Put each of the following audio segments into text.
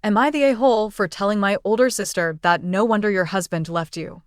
Am I the a-hole for telling my older sister that no wonder your husband left you?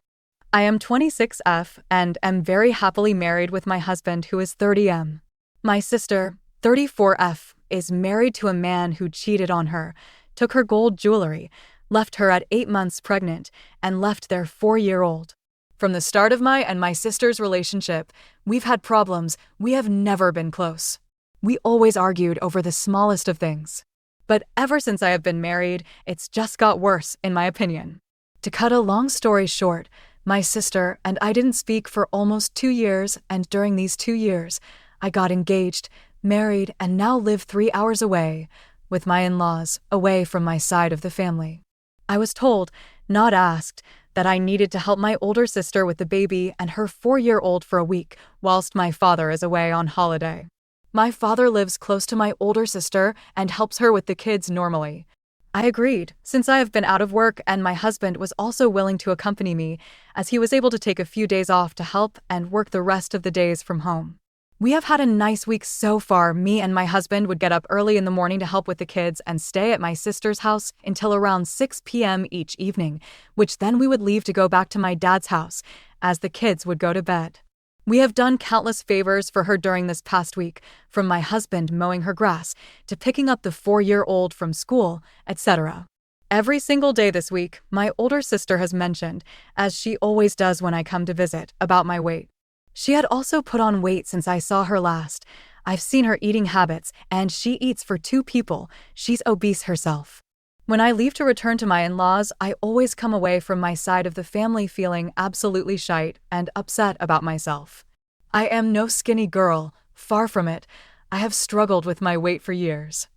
I am 26F and am very happily married with my husband who is 30M. My sister, 34F, is married to a man who cheated on her, took her gold jewelry, left her at 8 months pregnant, and left their 4-year-old. From the start of my and my sister's relationship, we've had problems. We have never been close. We always argued over the smallest of things. But ever since I have been married, it's just got worse, in my opinion. To cut a long story short, my sister and I didn't speak for almost 2 years, and during these 2 years, I got engaged, married, and now live 3 hours away, with my in-laws, away from my side of the family. I was told, not asked, that I needed to help my older sister with the baby and her 4-year-old for a week, whilst my father is away on holiday. My father lives close to my older sister and helps her with the kids normally. I agreed, since I have been out of work and my husband was also willing to accompany me, as he was able to take a few days off to help and work the rest of the days from home. We have had a nice week so far. Me and my husband would get up early in the morning to help with the kids and stay at my sister's house until around 6 p.m. each evening, which then we would leave to go back to my dad's house, as the kids would go to bed. We have done countless favors for her during this past week, from my husband mowing her grass to picking up the 4-year-old from school, etc. Every single day this week, my older sister has mentioned, as she always does when I come to visit, about my weight. She had also put on weight since I saw her last. I've seen her eating habits, and she eats for 2 people. She's obese herself. When I leave to return to my in-laws, I always come away from my side of the family feeling absolutely shite and upset about myself. I am no skinny girl, far from it. I have struggled with my weight for years.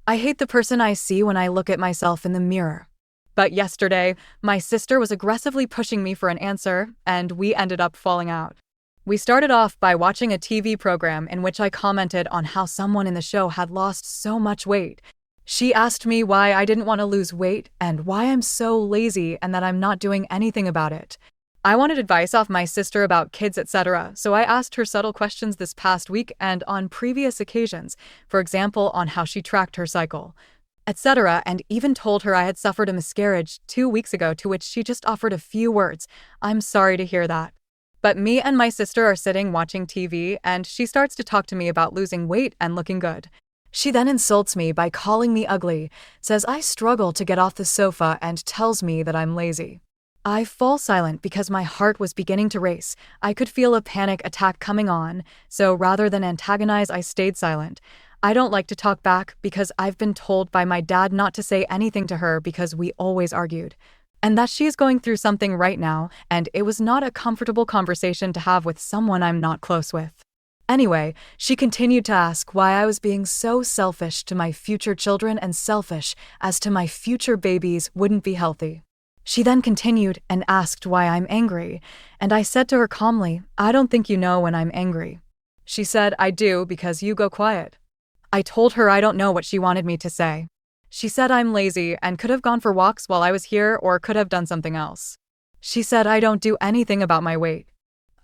I hate the person I see when I look at myself in the mirror. But yesterday, my sister was aggressively pushing me for an answer, and we ended up falling out. We started off by watching a TV program in which I commented on how someone in the show had lost so much weight. She asked me why I didn't want to lose weight and why I'm so lazy and that I'm not doing anything about it. I wanted advice off my sister about kids, etc., so I asked her subtle questions this past week and on previous occasions, for example, on how she tracked her cycle, etc., and even told her I had suffered a miscarriage 2 weeks ago, to which she just offered a few words. I'm sorry to hear that. But me and my sister are sitting watching TV, and she starts to talk to me about losing weight and looking good. She then insults me by calling me ugly, says I struggle to get off the sofa, and tells me that I'm lazy. I fall silent because my heart was beginning to race. I could feel a panic attack coming on, so rather than antagonize, I stayed silent. I don't like to talk back because I've been told by my dad not to say anything to her because we always argued, and that she is going through something right now, and it was not a comfortable conversation to have with someone I'm not close with. Anyway, she continued to ask why I was being so selfish to my future children and selfish as to my future babies wouldn't be healthy. She then continued and asked why I'm angry, and I said to her calmly, I don't think you know when I'm angry. She said, I do because you go quiet. I told her I don't know what she wanted me to say. She said I'm lazy and could have gone for walks while I was here or could have done something else. She said I don't do anything about my weight.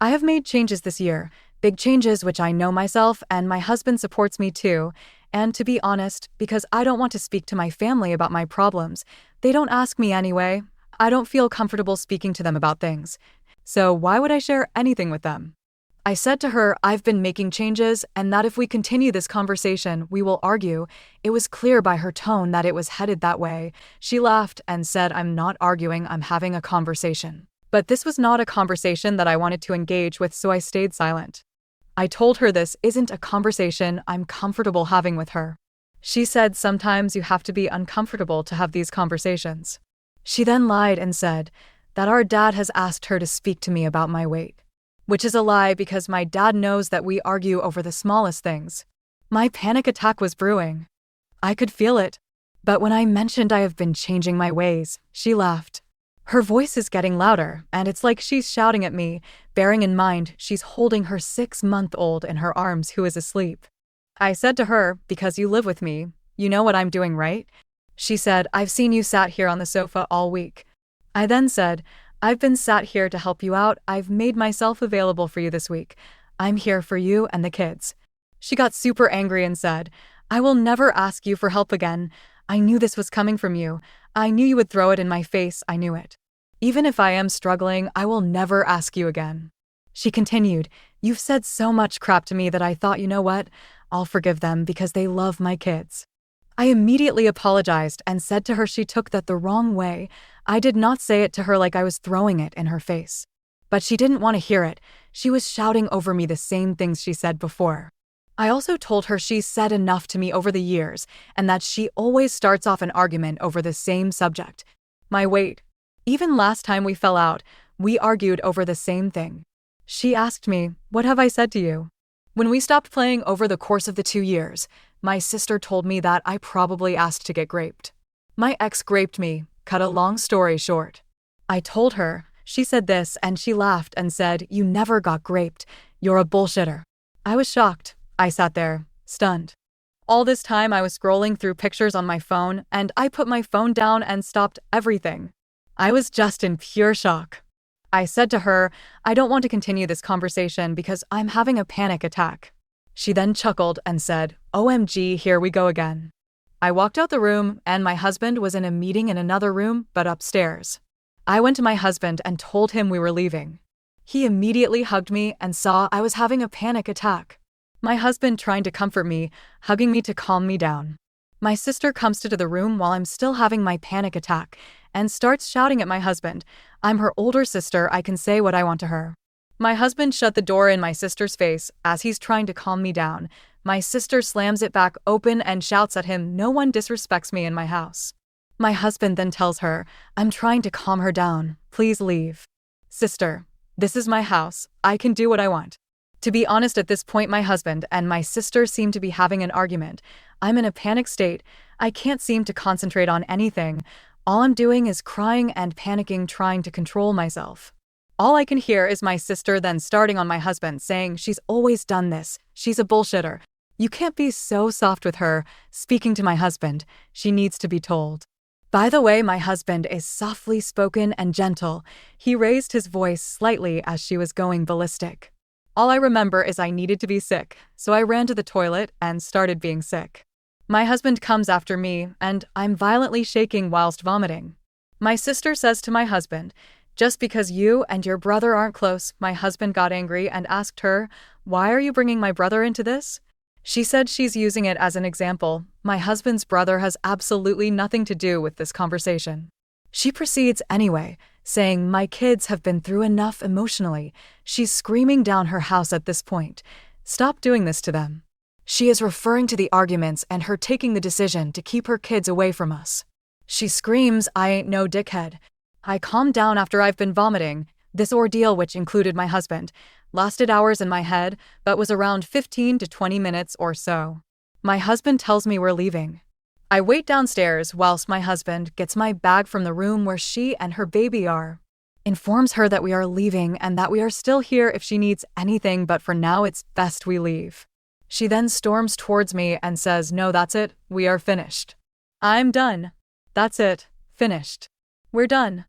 I have made changes this year, big changes which I know myself, and my husband supports me too, and to be honest, because I don't want to speak to my family about my problems. They don't ask me anyway. I don't feel comfortable speaking to them about things. So why would I share anything with them? I said to her I've been making changes and that if we continue this conversation, we will argue. It was clear by her tone that it was headed that way. She laughed and said I'm not arguing, I'm having a conversation. But this was not a conversation that I wanted to engage with, so I stayed silent. I told her this isn't a conversation I'm comfortable having with her. She said sometimes you have to be uncomfortable to have these conversations. She then lied and said that our dad has asked her to speak to me about my weight, which is a lie because my dad knows that we argue over the smallest things. My panic attack was brewing. I could feel it. But when I mentioned I have been changing my ways, she laughed. Her voice is getting louder, and it's like she's shouting at me, bearing in mind she's holding her 6-month-old in her arms who is asleep. I said to her, because you live with me, you know what I'm doing, right? She said, I've seen you sat here on the sofa all week. I then said, I've been sat here to help you out. I've made myself available for you this week. I'm here for you and the kids. She got super angry and said, I will never ask you for help again. I knew this was coming from you. I knew you would throw it in my face, I knew it. Even if I am struggling, I will never ask you again. She continued, you've said so much crap to me that I thought, you know what? I'll forgive them because they love my kids. I immediately apologized and said to her she took that the wrong way. I did not say it to her like I was throwing it in her face. But she didn't want to hear it. She was shouting over me the same things she said before. I also told her she's said enough to me over the years and that she always starts off an argument over the same subject. My weight. Even last time we fell out, we argued over the same thing. She asked me, what have I said to you? When we stopped playing over the course of the 2 years, my sister told me that I probably asked to get graped. My ex graped me, cut a long story short. I told her, she said this and she laughed and said, you never got graped, you're a bullshitter. I was shocked. I sat there, stunned. All this time I was scrolling through pictures on my phone and I put my phone down and stopped everything. I was just in pure shock. I said to her, I don't want to continue this conversation because I'm having a panic attack. She then chuckled and said, OMG, here we go again. I walked out the room and my husband was in a meeting in another room, but upstairs. I went to my husband and told him we were leaving. He immediately hugged me and saw I was having a panic attack. My husband trying to comfort me, hugging me to calm me down. My sister comes to the room while I'm still having my panic attack and starts shouting at my husband. I'm her older sister, I can say what I want to her. My husband shut the door in my sister's face as he's trying to calm me down. My sister slams it back open and shouts at him, no one disrespects me in my house. My husband then tells her, I'm trying to calm her down, please leave. Sister, this is my house, I can do what I want. To be honest, at this point my husband and my sister seem to be having an argument. I'm in a panic state, I can't seem to concentrate on anything. All I'm doing is crying and panicking, trying to control myself. All I can hear is my sister then starting on my husband saying she's always done this, she's a bullshitter. You can't be so soft with her, speaking to my husband, she needs to be told. By the way, my husband is softly spoken and gentle. He raised his voice slightly as she was going ballistic. All I remember is I needed to be sick, so I ran to the toilet and started being sick. My husband comes after me, and I'm violently shaking whilst vomiting. My sister says to my husband, just because you and your brother aren't close, my husband got angry and asked her, why are you bringing my brother into this? She said she's using it as an example. My husband's brother has absolutely nothing to do with this conversation. She proceeds anyway, saying, my kids have been through enough emotionally. She's screaming down her house at this point. Stop doing this to them. She is referring to the arguments and her taking the decision to keep her kids away from us. She screams, I ain't no dickhead. I calmed down after I've been vomiting. This ordeal, which included my husband, lasted hours in my head, but was around 15 to 20 minutes or so. My husband tells me we're leaving. I wait downstairs whilst my husband gets my bag from the room where she and her baby are. Informs her that we are leaving and that we are still here if she needs anything, but for now it's best we leave. She then storms towards me and says, no, that's it, we are finished. I'm done. That's it, finished. We're done.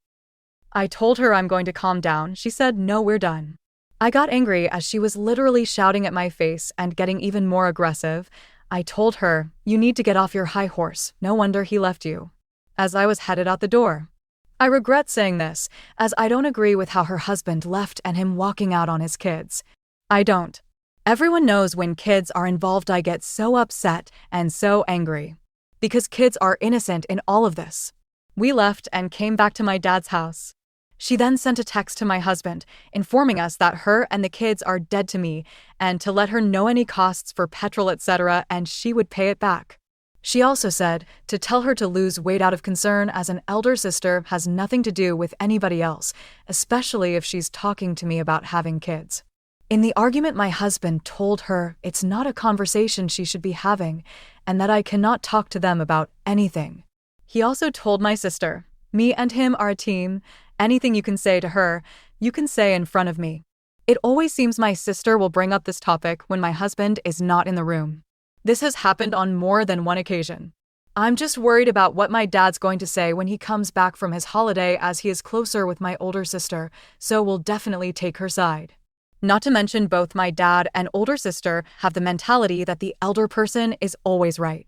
I told her I'm going to calm down. She said, no, we're done. I got angry as she was literally shouting at my face and getting even more aggressive. I told her, you need to get off your high horse, no wonder he left you. As I was headed out the door. I regret saying this, as I don't agree with how her husband left and him walking out on his kids. I don't. Everyone knows when kids are involved I get so upset and so angry. Because kids are innocent in all of this. We left and came back to my dad's house. She then sent a text to my husband, informing us that her and the kids are dead to me, and to let her know any costs for petrol, etc., and she would pay it back. She also said to tell her to lose weight out of concern, as an elder sister has nothing to do with anybody else, especially if she's talking to me about having kids. In the argument, my husband told her it's not a conversation she should be having, and that I cannot talk to them about anything. He also told my sister, me and him are a team. Anything you can say to her, you can say in front of me. It always seems my sister will bring up this topic when my husband is not in the room. This has happened on more than one occasion. I'm just worried about what my dad's going to say when he comes back from his holiday, as he is closer with my older sister, so will definitely take her side. Not to mention both my dad and older sister have the mentality that the elder person is always right.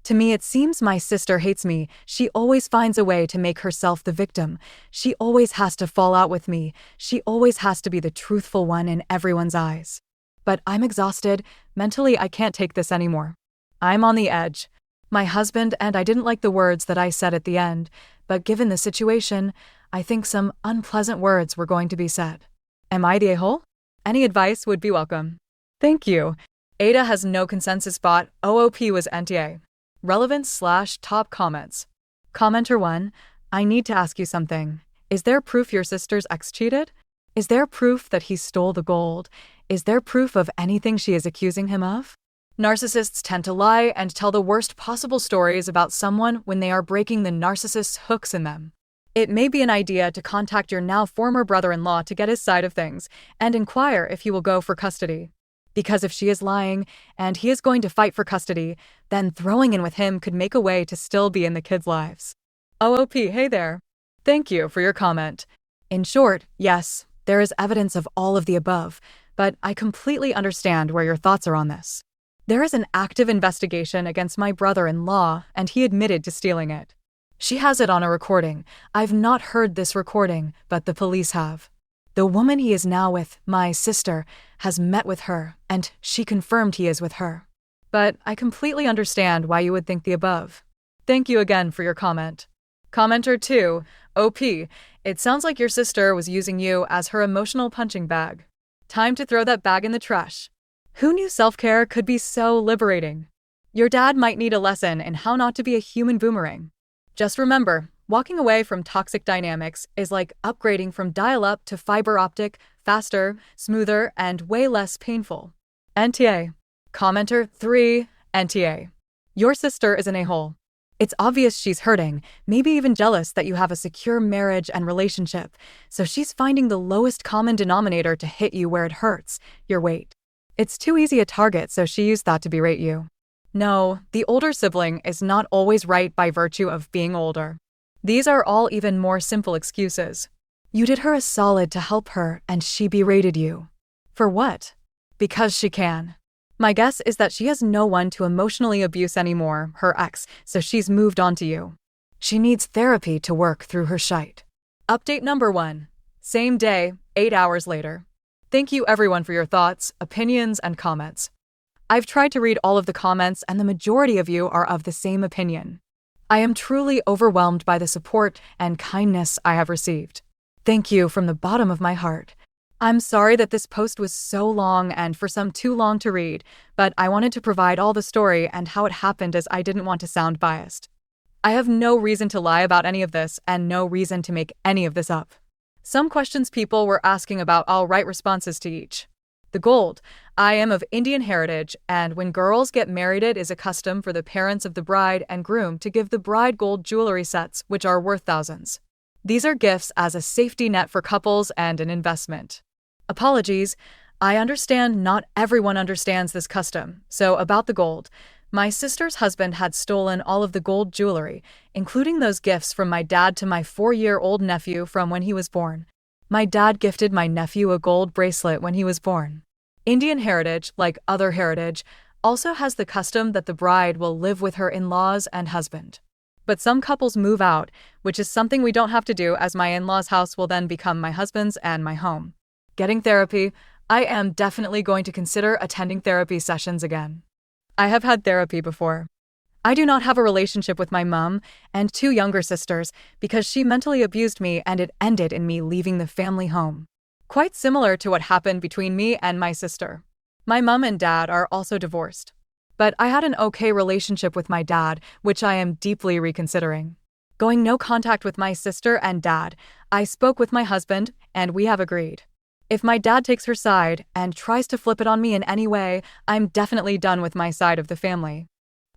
To me, it seems my sister hates me. She always finds a way to make herself the victim. She always has to fall out with me. She always has to be the truthful one in everyone's eyes. But I'm exhausted. Mentally, I can't take this anymore. I'm on the edge. My husband and I didn't like the words that I said at the end, but given the situation, I think some unpleasant words were going to be said. Am I the a-hole? Any advice would be welcome. Thank you. AITA has no consensus bot. OOP was NTA. Relevance/top comments. Commenter 1, I need to ask you something. Is there proof your sister's ex cheated? Is there proof that he stole the gold? Is there proof of anything she is accusing him of? Narcissists tend to lie and tell the worst possible stories about someone when they are breaking the narcissist's hooks in them. It may be an idea to contact your now former brother-in-law to get his side of things and inquire if he will go for custody. Because if she is lying and he is going to fight for custody, then throwing in with him could make a way to still be in the kids' lives. OOP, hey there. Thank you for your comment. In short, yes, there is evidence of all of the above, but I completely understand where your thoughts are on this. There is an active investigation against my brother-in-law, and he admitted to stealing it. She has it on a recording. I've not heard this recording, but the police have. The woman he is now with, my sister, has met with her, and she confirmed he is with her. But I completely understand why you would think the above. Thank you again for your comment. Commenter 2, OP, it sounds like your sister was using you as her emotional punching bag. Time to throw that bag in the trash. Who knew self-care could be so liberating? Your dad might need a lesson in how not to be a human boomerang. Just remember, walking away from toxic dynamics is like upgrading from dial-up to fiber optic, faster, smoother, and way less painful. NTA. Commenter 3, NTA. Your sister is an a-hole. It's obvious she's hurting, maybe even jealous that you have a secure marriage and relationship, so she's finding the lowest common denominator to hit you where it hurts, your weight. It's too easy a target, so she used that to berate you. No, the older sibling is not always right by virtue of being older. These are all even more simple excuses. You did her a solid to help her, and she berated you. For what? Because she can. My guess is that she has no one to emotionally abuse anymore, her ex, so she's moved on to you. She needs therapy to work through her shite. Update number 1. Same day, 8 hours later. Thank you everyone for your thoughts, opinions, and comments. I've tried to read all of the comments, and the majority of you are of the same opinion. I am truly overwhelmed by the support and kindness I have received. Thank you from the bottom of my heart. I'm sorry that this post was so long and for some too long to read, but I wanted to provide all the story and how it happened as I didn't want to sound biased. I have no reason to lie about any of this and no reason to make any of this up. Some questions people were asking about, I'll write responses to each. The gold. I am of Indian heritage, and when girls get married, it is a custom for the parents of the bride and groom to give the bride gold jewelry sets, which are worth thousands. These are gifts as a safety net for couples and an investment. Apologies. I understand not everyone understands this custom, so about the gold. My sister's husband had stolen all of the gold jewelry, including those gifts from my dad to my 4-year-old nephew from when he was born. My dad gifted my nephew a gold bracelet when he was born. Indian heritage, like other heritage, also has the custom that the bride will live with her in-laws and husband. But some couples move out, which is something we don't have to do, as my in-laws' house will then become my husband's and my home. Getting therapy. I am definitely going to consider attending therapy sessions again. I have had therapy before. I do not have a relationship with my mom and 2 younger sisters because she mentally abused me and it ended in me leaving the family home. Quite similar to what happened between me and my sister. My mom and dad are also divorced. But I had an okay relationship with my dad, which I am deeply reconsidering. Going no contact with my sister and dad, I spoke with my husband and we have agreed. If my dad takes her side and tries to flip it on me in any way, I'm definitely done with my side of the family.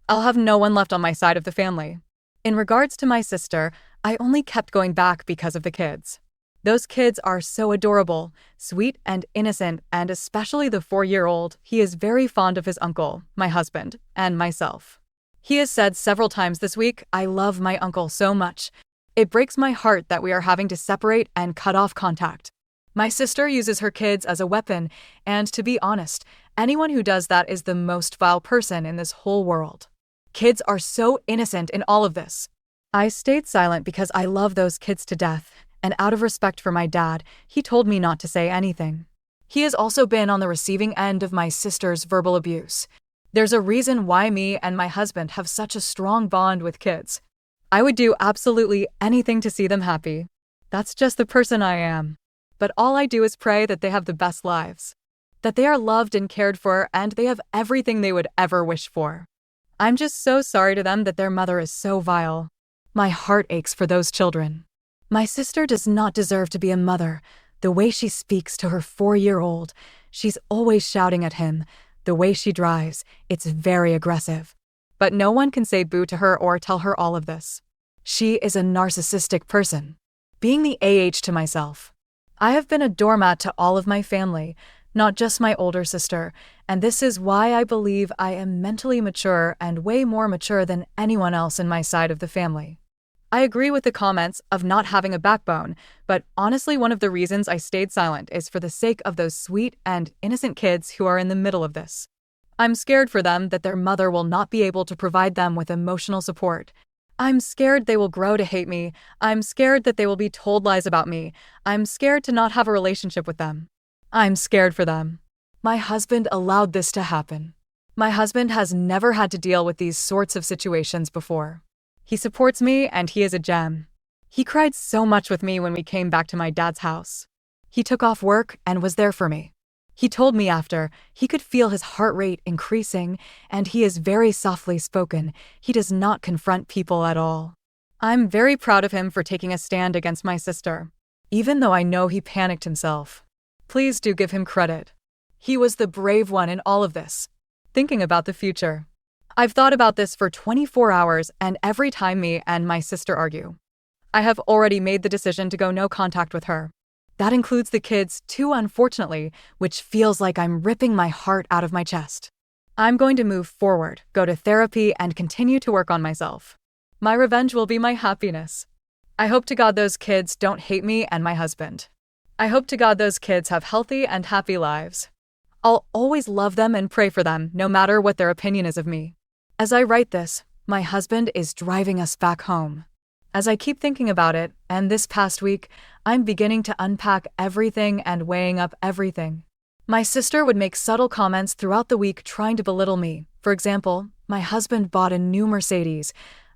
I'll have no one left on my side of the family. In regards to my sister, I only kept going back because of the kids. Those kids are so adorable, sweet and innocent, and especially the 4-year-old, he is very fond of his uncle, my husband, and myself. He has said several times this week, I love my uncle so much. It breaks my heart that we are having to separate and cut off contact. My sister uses her kids as a weapon, and to be honest, anyone who does that is the most vile person in this whole world. Kids are so innocent in all of this. I stayed silent because I love those kids to death, and out of respect for my dad, he told me not to say anything. He has also been on the receiving end of my sister's verbal abuse. There's a reason why me and my husband have such a strong bond with kids. I would do absolutely anything to see them happy. That's just the person I am. But all I do is pray that they have the best lives. That they are loved and cared for, and they have everything they would ever wish for. I'm just so sorry to them that their mother is so vile. My heart aches for those children. My sister does not deserve to be a mother. The way she speaks to her 4-year-old, she's always shouting at him. The way she drives, it's very aggressive. But no one can say boo to her or tell her all of this. She is a narcissistic person. Being the AH to myself. I have been a doormat to all of my family, not just my older sister, and this is why I believe I am mentally mature and way more mature than anyone else in my side of the family. I agree with the comments of not having a backbone, but honestly one of the reasons I stayed silent is for the sake of those sweet and innocent kids who are in the middle of this. I'm scared for them that their mother will not be able to provide them with emotional support. I'm scared they will grow to hate me. I'm scared that they will be told lies about me. I'm scared to not have a relationship with them. I'm scared for them. My husband allowed this to happen. My husband has never had to deal with these sorts of situations before. He supports me and he is a gem. He cried so much with me when we came back to my dad's house. He took off work and was there for me. He told me after, he could feel his heart rate increasing, and he is very softly spoken. He does not confront people at all. I'm very proud of him for taking a stand against my sister, even though I know he panicked himself. Please do give him credit. He was the brave one in all of this. Thinking about the future. I've thought about this for 24 hours, and every time me and my sister argue, I have already made the decision to go no contact with her. That includes the kids, too, unfortunately, which feels like I'm ripping my heart out of my chest. I'm going to move forward, go to therapy, and continue to work on myself. My revenge will be my happiness. I hope to God those kids don't hate me and my husband. I hope to God those kids have healthy and happy lives. I'll always love them and pray for them, no matter what their opinion is of me. As I write this, my husband is driving us back home. As I keep thinking about it, and this past week, I'm beginning to unpack everything and weighing up everything. My sister would make subtle comments throughout the week trying to belittle me. For example, my husband bought a new Mercedes.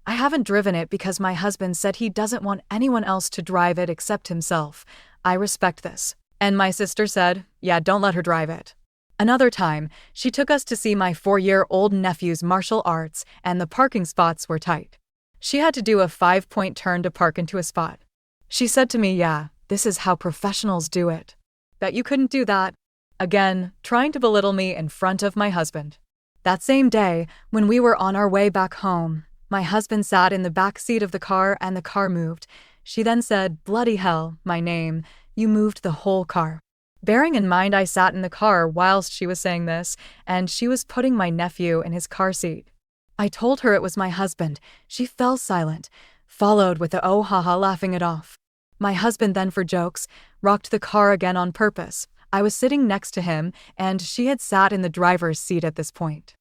I haven't driven it because my husband said he doesn't want anyone else to drive it except himself. I respect this. And my sister said, yeah, don't let her drive it. Another time, she took us to see my 4-year-old nephew's martial arts, and the parking spots were tight. She had to do a 5-point turn to park into a spot. She said to me, yeah, this is how professionals do it. Bet you couldn't do that. Again, trying to belittle me in front of my husband. That same day, when we were on our way back home, my husband sat in the back seat of the car and the car moved. She then said, bloody hell, my name, you moved the whole car. Bearing in mind I sat in the car whilst she was saying this, and she was putting my nephew in his car seat. I told her it was my husband. She fell silent, followed with the oh haha laughing it off. My husband then, for jokes, rocked the car again on purpose. I was sitting next to him, and she had sat in the driver's seat at this point.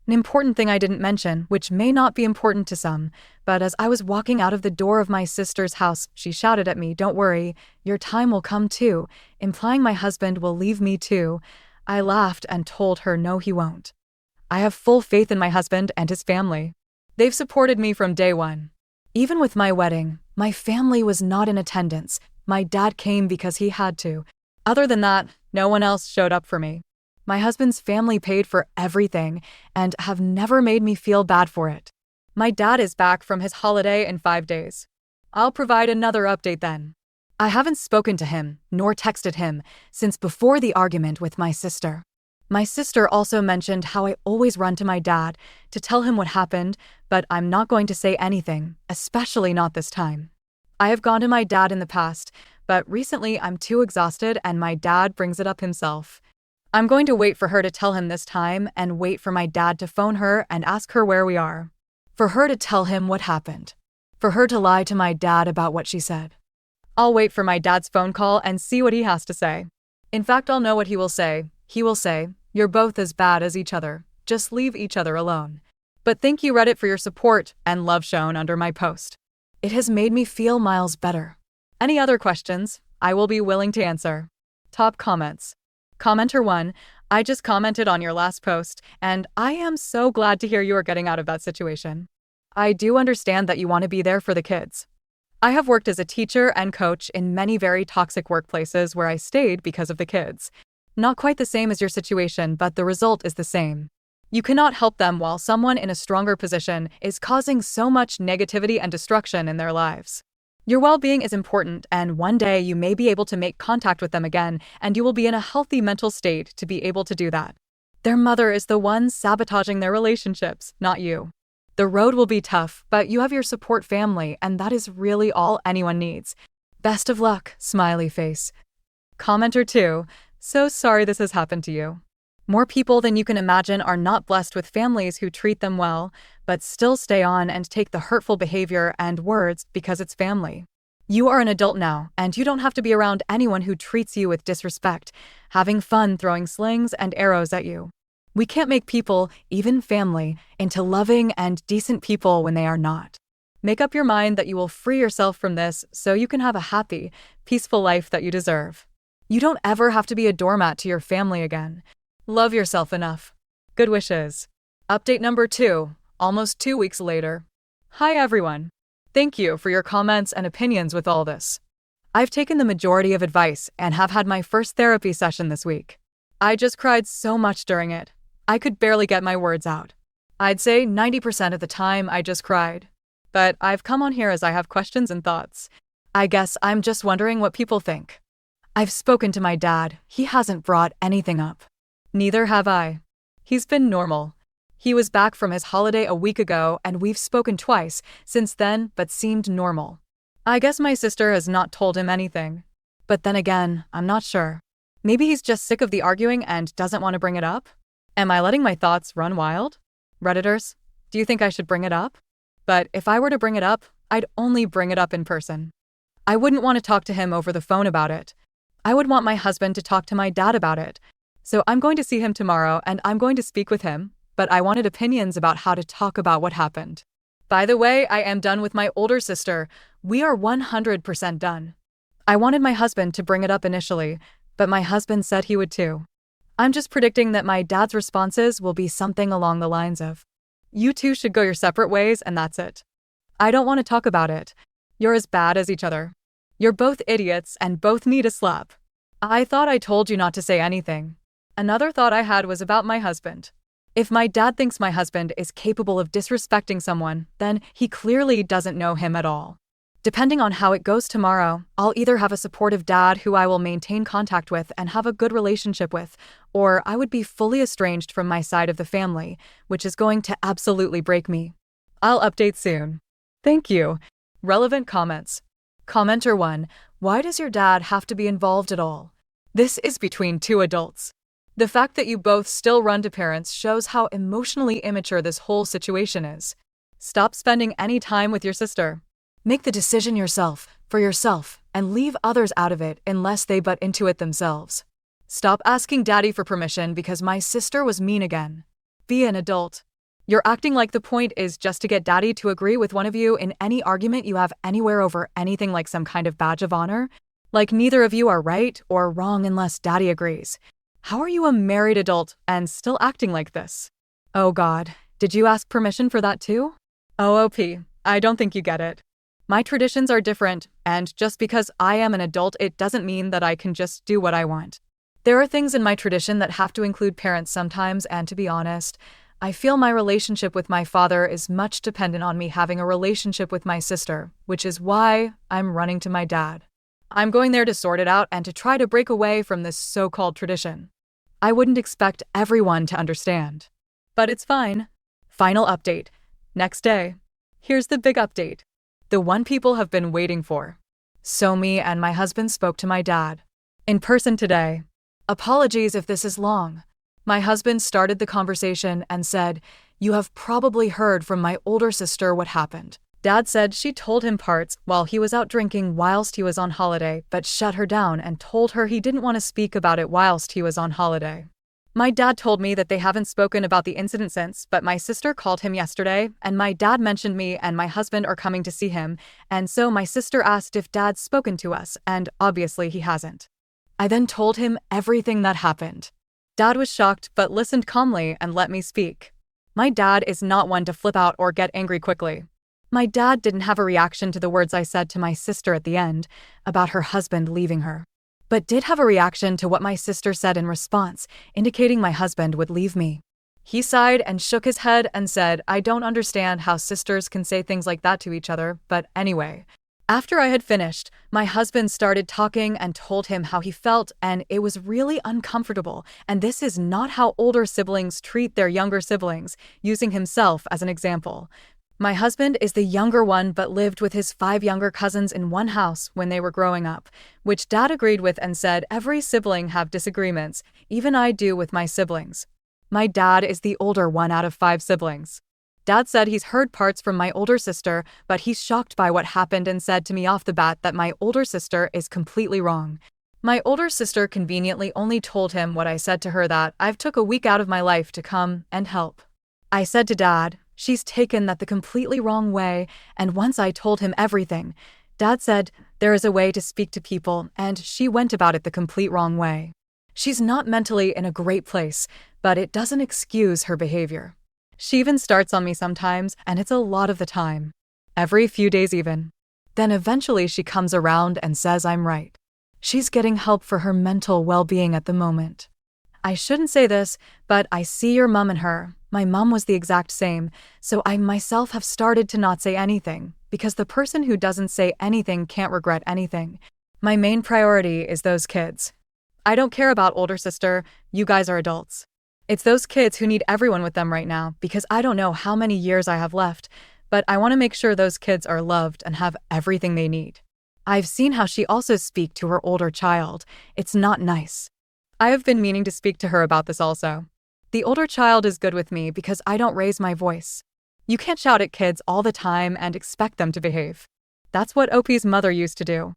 An important thing I didn't mention, which may not be important to some, but as I was walking out of the door of my sister's house, she shouted at me, don't worry, your time will come too, implying my husband will leave me too. I laughed and told her no, he won't. I have full faith in my husband and his family. They've supported me from day one. Even with my wedding, my family was not in attendance. My dad came because he had to. Other than that, no one else showed up for me. My husband's family paid for everything and have never made me feel bad for it. My dad is back from his holiday in 5 days. I'll provide another update then. I haven't spoken to him, nor texted him, since before the argument with my sister. My sister also mentioned how I always run to my dad to tell him what happened, but I'm not going to say anything, especially not this time. I have gone to my dad in the past, but recently I'm too exhausted and my dad brings it up himself. I'm going to wait for her to tell him this time and wait for my dad to phone her and ask her where we are. For her to tell him what happened. For her to lie to my dad about what she said. I'll wait for my dad's phone call and see what he has to say. In fact, I'll know what he will say. He will say, you're both as bad as each other. Just leave each other alone. But thank you, Reddit, for your support and love shown under my post. It has made me feel miles better. Any other questions? I will be willing to answer. Top comments. Commenter 1, I just commented on your last post, and I am so glad to hear you are getting out of that situation. I do understand that you want to be there for the kids. I have worked as a teacher and coach in many very toxic workplaces where I stayed because of the kids. Not quite the same as your situation, but the result is the same. You cannot help them while someone in a stronger position is causing so much negativity and destruction in their lives. Your well-being is important, and one day you may be able to make contact with them again, and you will be in a healthy mental state to be able to do that. Their mother is the one sabotaging their relationships, not you. The road will be tough, but you have your support family, and that is really all anyone needs. Best of luck, smiley face. Commenter 2, so sorry this has happened to you. More people than you can imagine are not blessed with families who treat them well, but still stay on and take the hurtful behavior and words because it's family. You are an adult now, and you don't have to be around anyone who treats you with disrespect, having fun throwing slings and arrows at you. We can't make people, even family, into loving and decent people when they are not. Make up your mind that you will free yourself from this so you can have a happy, peaceful life that you deserve. You don't ever have to be a doormat to your family again. Love yourself enough. Good wishes. Update number 2, almost 2 weeks later. Hi everyone. Thank you for your comments and opinions with all this. I've taken the majority of advice and have had my first therapy session this week. I just cried so much during it. I could barely get my words out. I'd say 90% of the time I just cried. But I've come on here as I have questions and thoughts. I guess I'm just wondering what people think. I've spoken to my dad. He hasn't brought anything up. Neither have I. He's been normal. He was back from his holiday a week ago, and we've spoken twice since then, but seemed normal. I guess my sister has not told him anything. But then again, I'm not sure. Maybe he's just sick of the arguing and doesn't want to bring it up? Am I letting my thoughts run wild? Redditors, do you think I should bring it up? But if I were to bring it up, I'd only bring it up in person. I wouldn't want to talk to him over the phone about it. I would want my husband to talk to my dad about it. So I'm going to see him tomorrow and I'm going to speak with him, but I wanted opinions about how to talk about what happened. By the way, I am done with my older sister. We are 100% done. I wanted my husband to bring it up initially, but my husband said he would too. I'm just predicting that my dad's responses will be something along the lines of, "You two should go your separate ways and that's it. I don't want to talk about it. You're as bad as each other. You're both idiots and both need a slap. I thought I told you not to say anything." Another thought I had was about my husband. If my dad thinks my husband is capable of disrespecting someone, then he clearly doesn't know him at all. Depending on how it goes tomorrow, I'll either have a supportive dad who I will maintain contact with and have a good relationship with, or I would be fully estranged from my side of the family, which is going to absolutely break me. I'll update soon. Thank you. Relevant comments. Commenter 1, why does your dad have to be involved at all? This is between two adults. The fact that you both still run to parents shows how emotionally immature this whole situation is. Stop spending any time with your sister. Make the decision yourself, for yourself, and leave others out of it unless they butt into it themselves. Stop asking daddy for permission because my sister was mean again. Be an adult. You're acting like the point is just to get daddy to agree with one of you in any argument you have anywhere over anything like some kind of badge of honor. Like neither of you are right or wrong unless daddy agrees. How are you a married adult and still acting like this? Oh God, did you ask permission for that too? OOP, I don't think you get it. My traditions are different, and just because I am an adult, it doesn't mean that I can just do what I want. There are things in my tradition that have to include parents sometimes, and to be honest, I feel my relationship with my father is much dependent on me having a relationship with my sister, which is why I'm running to my dad. I'm going there to sort it out and to try to break away from this so-called tradition. I wouldn't expect everyone to understand. But it's fine. Final update. Next day. Here's the big update. The one people have been waiting for. So me and my husband spoke to my dad. In person today. Apologies if this is long. My husband started the conversation and said, "You have probably heard from my older sister what happened." Dad said she told him parts while he was out drinking whilst he was on holiday, but shut her down and told her he didn't want to speak about it whilst he was on holiday. My dad told me that they haven't spoken about the incident since, but my sister called him yesterday, and my dad mentioned me and my husband are coming to see him, and so my sister asked if dad's spoken to us, and obviously he hasn't. I then told him everything that happened. Dad was shocked but listened calmly and let me speak. My dad is not one to flip out or get angry quickly. My dad didn't have a reaction to the words I said to my sister at the end about her husband leaving her, but did have a reaction to what my sister said in response, indicating my husband would leave me. He sighed and shook his head and said, "I don't understand how sisters can say things like that to each other, but anyway." After I had finished, my husband started talking and told him how he felt, and it was really uncomfortable, and this is not how older siblings treat their younger siblings, using himself as an example. My husband is the younger one but lived with his 5 younger cousins in one house when they were growing up, which Dad agreed with and said every sibling have disagreements, even I do with my siblings. My dad is the older one out of 5 siblings. Dad said he's heard parts from my older sister, but he's shocked by what happened and said to me off the bat that my older sister is completely wrong. My older sister conveniently only told him what I said to her, that I've took a week out of my life to come and help. I said to Dad, she's taken that the completely wrong way, and once I told him everything, Dad said there is a way to speak to people, and she went about it the complete wrong way. She's not mentally in a great place, but it doesn't excuse her behavior. She even starts on me sometimes, and it's a lot of the time. Every few days even. Then eventually she comes around and says I'm right. She's getting help for her mental well-being at the moment. I shouldn't say this, but I see your mom and her. My mom was the exact same, so I myself have started to not say anything, because the person who doesn't say anything can't regret anything. My main priority is those kids. I don't care about older sister, you guys are adults. It's those kids who need everyone with them right now, because I don't know how many years I have left, but I want to make sure those kids are loved and have everything they need. I've seen how she also speak to her older child. It's not nice. I have been meaning to speak to her about this also. The older child is good with me because I don't raise my voice. You can't shout at kids all the time and expect them to behave. That's what OP's mother used to do.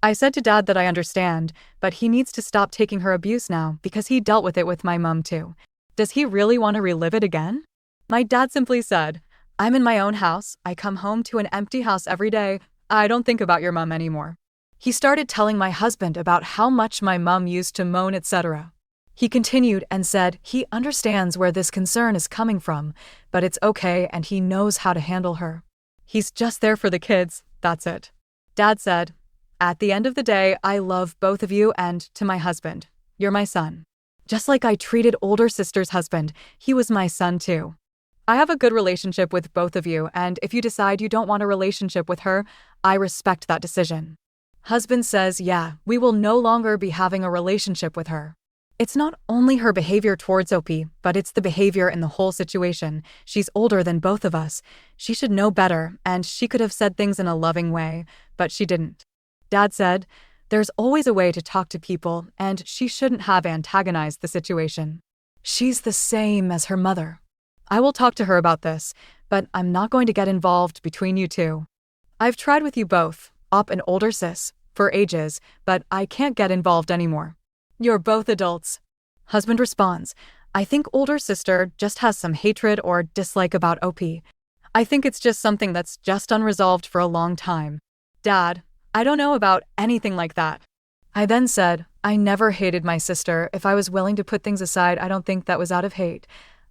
I said to Dad that I understand, but he needs to stop taking her abuse now because he dealt with it with my mom too. Does he really want to relive it again? My dad simply said, I'm in my own house, I come home to an empty house every day, I don't think about your mom anymore. He started telling my husband about how much my mom used to moan, etc. He continued and said he understands where this concern is coming from, but it's okay and he knows how to handle her. He's just there for the kids, that's it. Dad said, at the end of the day, I love both of you, and to my husband, you're my son. Just like I treated older sister's husband, he was my son too. I have a good relationship with both of you, and if you decide you don't want a relationship with her, I respect that decision. Husband says, yeah, we will no longer be having a relationship with her. It's not only her behavior towards OP, but it's the behavior in the whole situation. She's older than both of us. She should know better, and she could have said things in a loving way, but she didn't. Dad said, there's always a way to talk to people, and she shouldn't have antagonized the situation. She's the same as her mother. I will talk to her about this, but I'm not going to get involved between you two. I've tried with you both, Op and older sis, for ages, but I can't get involved anymore. You're both adults. Husband responds, I think older sister just has some hatred or dislike about OP. I think it's just something that's just unresolved for a long time. Dad, I don't know about anything like that. I then said, I never hated my sister. If I was willing to put things aside, I don't think that was out of hate.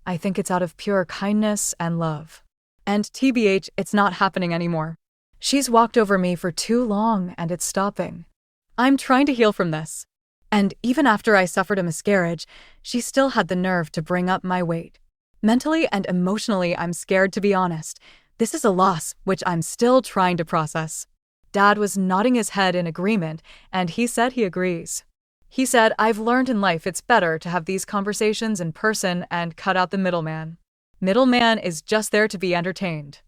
I think it's out of pure kindness and love. And TBH, it's not happening anymore. She's walked over me for too long and it's stopping. I'm trying to heal from this. And even after I suffered a miscarriage, she still had the nerve to bring up my weight. Mentally and emotionally, I'm scared, to be honest. This is a loss, which I'm still trying to process. Dad was nodding his head in agreement, and he said he agrees. He said, I've learned in life it's better to have these conversations in person and cut out the middleman. Middleman is just there to be entertained.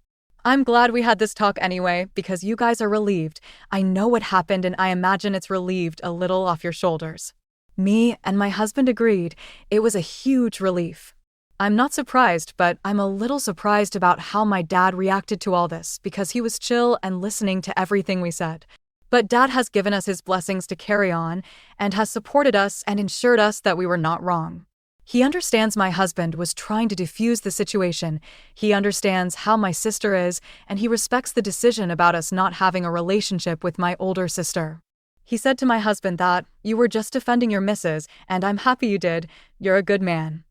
I'm glad we had this talk anyway, because you guys are relieved. I know what happened and I imagine it's relieved a little off your shoulders. Me and my husband agreed. It was a huge relief. I'm not surprised, but I'm a little surprised about how my dad reacted to all this, because he was chill and listening to everything we said. But Dad has given us his blessings to carry on and has supported us and ensured us that we were not wrong. He understands my husband was trying to defuse the situation, he understands how my sister is, and he respects the decision about us not having a relationship with my older sister. He said to my husband that, "You were just defending your missus, and I'm happy you did. You're a good man."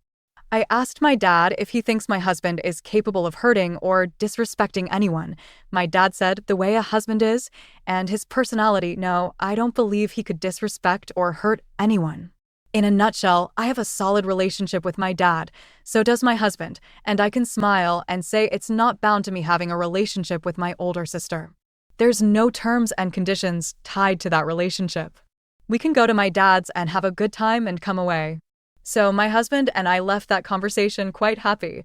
I asked my dad if he thinks my husband is capable of hurting or disrespecting anyone. My dad said the way a husband is, and his personality, no, I don't believe he could disrespect or hurt anyone. In a nutshell, I have a solid relationship with my dad, so does my husband, and I can smile and say it's not bound to me having a relationship with my older sister. There's no terms and conditions tied to that relationship. We can go to my dad's and have a good time and come away. So my husband and I left that conversation quite happy.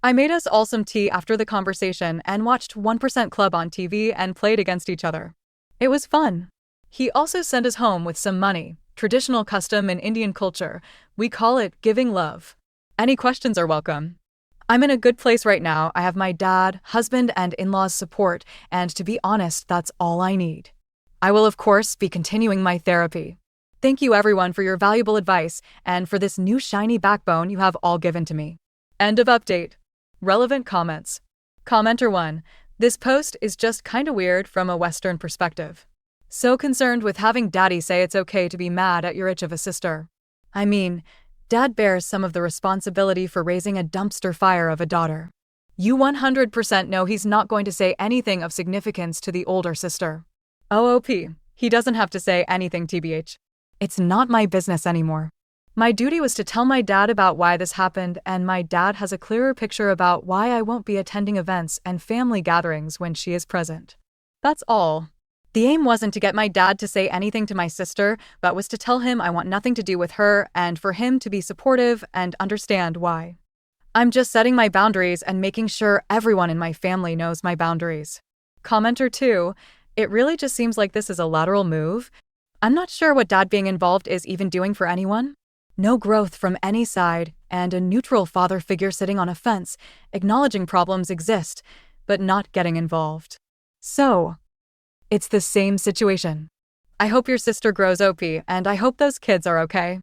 I made us all some tea after the conversation and watched 1% Club on TV and played against each other. It was fun. He also sent us home with some money, traditional custom in Indian culture. We call it giving love. Any questions are welcome. I'm in a good place right now. I have my dad, husband, and in-laws' support, and to be honest, that's all I need. I will, of course, be continuing my therapy. Thank you everyone for your valuable advice and for this new shiny backbone you have all given to me. End of update. Relevant comments. Commenter 1. This post is just kinda weird from a Western perspective. So concerned with having daddy say it's okay to be mad at your itch of a sister. I mean, dad bears some of the responsibility for raising a dumpster fire of a daughter. You 100% know he's not going to say anything of significance to the older sister. OOP. He doesn't have to say anything tbh. It's not my business anymore. My duty was to tell my dad about why this happened, and my dad has a clearer picture about why I won't be attending events and family gatherings when she is present. That's all. The aim wasn't to get my dad to say anything to my sister, but was to tell him I want nothing to do with her and for him to be supportive and understand why. I'm just setting my boundaries and making sure everyone in my family knows my boundaries. Commenter 2. It really just seems like this is a lateral move. I'm not sure what dad being involved is even doing for anyone. No growth from any side, and a neutral father figure sitting on a fence, acknowledging problems exist, but not getting involved. So, it's the same situation. I hope your sister grows OP, and I hope those kids are okay.